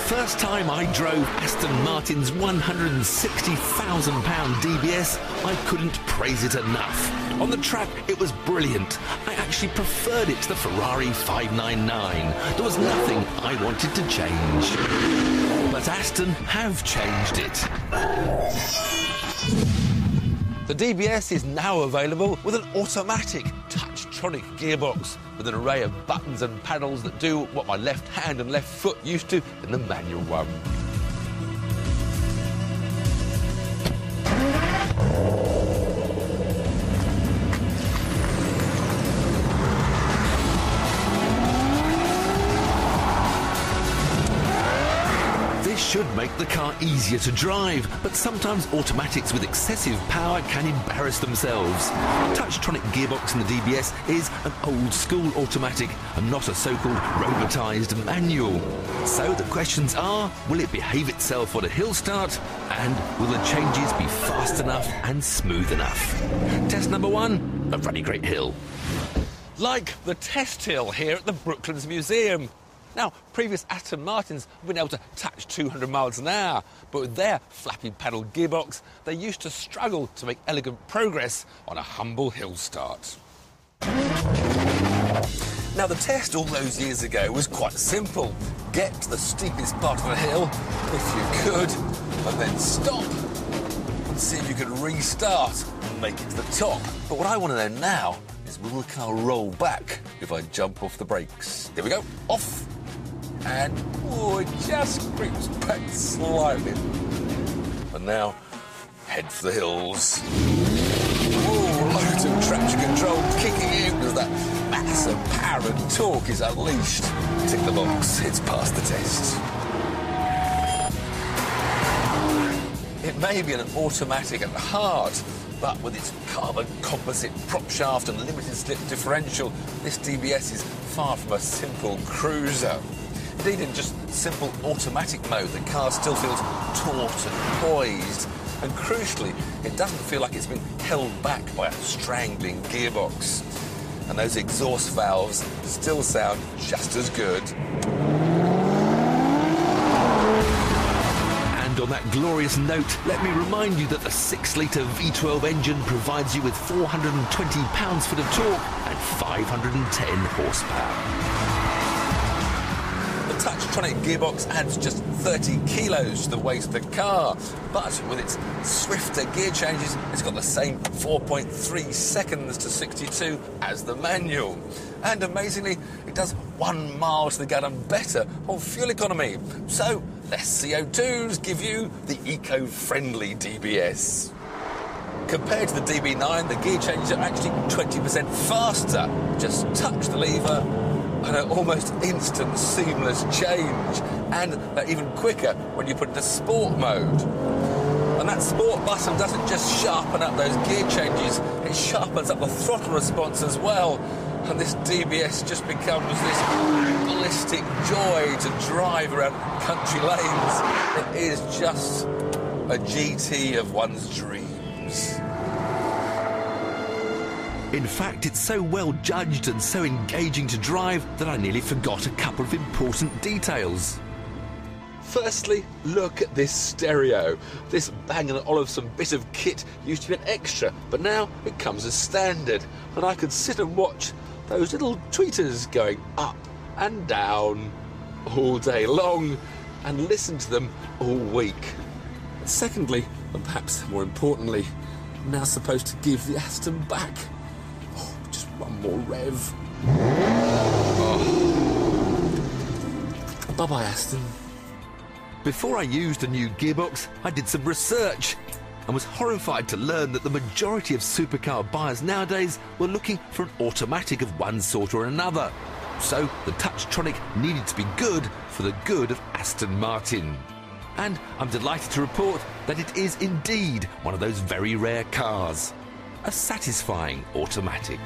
first time I drove Aston Martin's £160,000 DBS, I couldn't praise it enough. On the track, it was brilliant. I actually preferred it to the Ferrari 599. There was nothing I wanted to change. But Aston have changed it. The DBS is now available with an automatic touch-tronic gearbox with an array of buttons and paddles that do what my left hand and left foot used to in the manual one. This should make the car easier to drive, but sometimes automatics with excessive power can embarrass themselves. A touch-tronic gearbox in the DBS is an old-school automatic and not a so-called robotised manual. So the questions are, will it behave itself on a hill start? And will the changes be fast enough and smooth enough? Test number 1, a very great hill. Like the test hill here at the Brooklands Museum. Now, previous Aston Martins have been able to touch 200 miles an hour, but with their flappy paddle gearbox, they used to struggle to make elegant progress on a humble hill start. Now, the test all those years ago was quite simple. Get to the steepest part of a hill, if you could, and then stop and see if you could restart and make it to the top. But what I want to know now is, will the car roll back if I jump off the brakes? Here we go, off. And, oh, it just creeps back slightly. And now, head for the hills. Oh, loads of traction control kicking in as that mass of power and torque is unleashed. Tick the box, it's passed the test. It may be an automatic at heart, but with its carbon composite prop shaft and limited slip differential, this DBS is far from a simple cruiser. Indeed, in just simple automatic mode, the car still feels taut and poised. And crucially, it doesn't feel like it's been held back by a strangling gearbox. And those exhaust valves still sound just as good. And on that glorious note, let me remind you that the 6-litre V12 engine provides you with 420 pounds-foot of torque and 510 horsepower. The touch-tronic gearbox adds just 30 kilos to the weight of the car, but with its swifter gear changes, it's got the same 4.3 seconds to 62 as the manual. And amazingly, it does 1 mile to the gallon better on fuel economy. So, less CO2s give you the eco-friendly DBS. Compared to the DB9, the gear changes are actually 20% faster. Just touch the lever, and an almost instant seamless change, and they're even quicker when you put it into sport mode. And that sport button doesn't just sharpen up those gear changes, it sharpens up the throttle response as well, and this DBS just becomes this ballistic joy to drive around country lanes. It is just a GT of one's dreams. In fact, it's so well judged and so engaging to drive that I nearly forgot a couple of important details. Firstly, look at this stereo. This Bang & Olufsen bit of kit used to be an extra, but now it comes as standard, and I could sit and watch those little tweeters going up and down all day long and listen to them all week. Secondly, and perhaps more importantly, I'm now supposed to give the Aston back. Just one more rev. Oh. Bye-bye, Aston. Before I used the new gearbox, I did some research and was horrified to learn that the majority of supercar buyers nowadays were looking for an automatic of one sort or another. So the Touchtronic needed to be good for the good of Aston Martin. And I'm delighted to report that it is indeed one of those very rare cars. A satisfying automatic.